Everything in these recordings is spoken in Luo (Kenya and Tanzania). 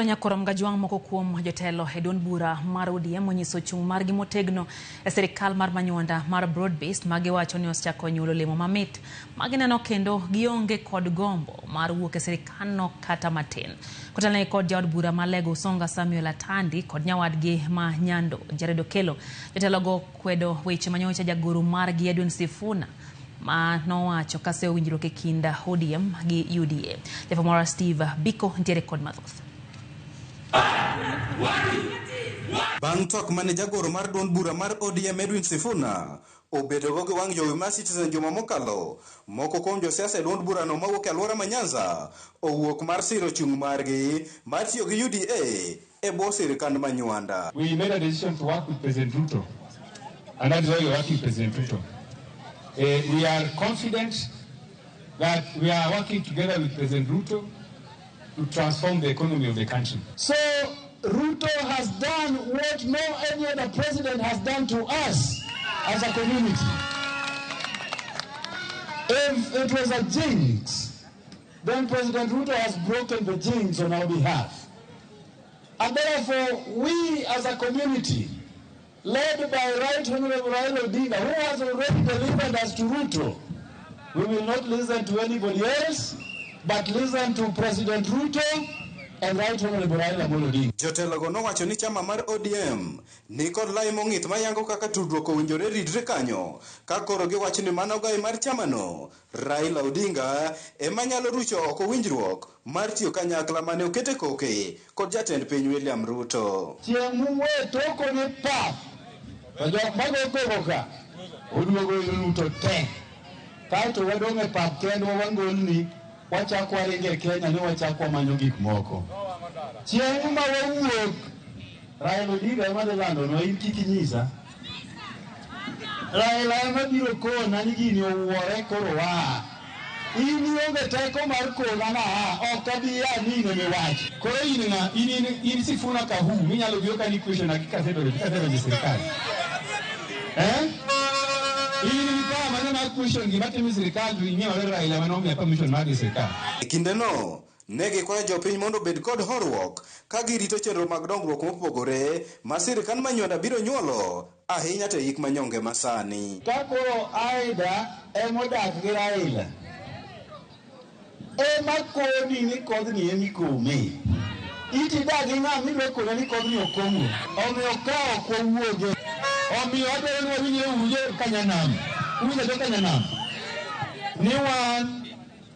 Nyakoro mgajwang' moko kuom jotelo e duond bura mar ODM onyiso chung' margi motegno e sirikal mar manyuanda mar broad-based ma giwacho ni osechako nyuolo olemo mamit ma gineno kendo gionge kod gombo mar wuok e sirikalno kata matin. Kotelne kod jaod bura ma Lego Usonga Samuel Atandi kod nyawadgi ma Nyando Jared Okello, jotelogo kwedo weche manyocha jagoro margi Edwin Sifuna ma nowacho kase winjruok e kind ODM gi UDA. Jafamora Steve Biko ntiere kod mathoth. Bang' tok mane jagoro mar duond bura mar ODM Edwin Sifuna obedo go gi wang' jowi mar Citizen juma mokalo, moko kuom josiasa e duond bura no mawuok e alwora ma Nyanza owuok mar siro chung' margi mar tiyo gi UDA e bwo sirikand manyuanda. We made a decision to work with President Ruto, and that is why we are working with President Ruto. We are confident that we are working together with President Ruto to transform the economy of the country. So Ruto has done what no any other president has done to us as a community. If it was a jinx, then President Ruto has broken the jinx on our behalf. And therefore, we as a community, led by Right Honorable Raila Odinga, who has already delivered us to Ruto, we will not listen to anybody else, but listen to President Ruto and Right Honorable Raila Odinga. Jotelogo nowacho ni chama mar ODM ni kod lai mong'ith mayango kaka tudruok owinjore ridre kanyo, ka koro giwacho ni mano gai mar chamano Raila Odinga ema nyalo rucho oko winjruok mar tiyo kanyakla mane okete koke kod jatend piny William Ruto. Chieng' muwe toko ni pap, to jok mago koka oduogo Ruto te, kaeto wadong' e pap kendo wangolni wachako waringe Kenya ni wachako manyo gik moko. Chieng' ma wawuok Raila Odinga ema lando no in kik inyisa. Raila ema biro kona ni gini owuore koro wa. In ionge teko mar kona na ok abi ya ni ne wach. Koro in Sifuna kahu minyalo biyo ka ni question hakika zedo ni serikali. In ka mane na question gima timi serikali ing'eyo Raila mano omiya permission mar serikali. E kindeno ne gikwayo jopiny mondo obed kod horuok ka girito chenro mag dongruok mopogore ma sirikand manyuanda biro nyuolo ahinya to hik manyonge masani. Ka koro Aida emodak gi Raila ema koni ni kodhni emi kome iti dagi ng'am ni kona ni kodhni okongo omiyo kawo kwawuoge omiyo adwaro ni wawinje uje Kanyanam uwinjo to Kanyanam ni wan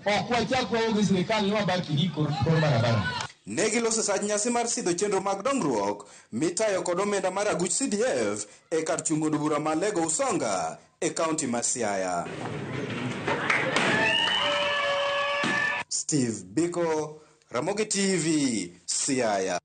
ok wachak wawo gi sirikal ni wabaki gi kor barabara. Ne giloso sach nyasi mar sidho chenro mag dongruok mitayo kod omenda mar aguch CDF e kar chung' od bura ma Lego Usonga e kaunti ma Siaya. Steve Biko, Ramogi TV, Siaya.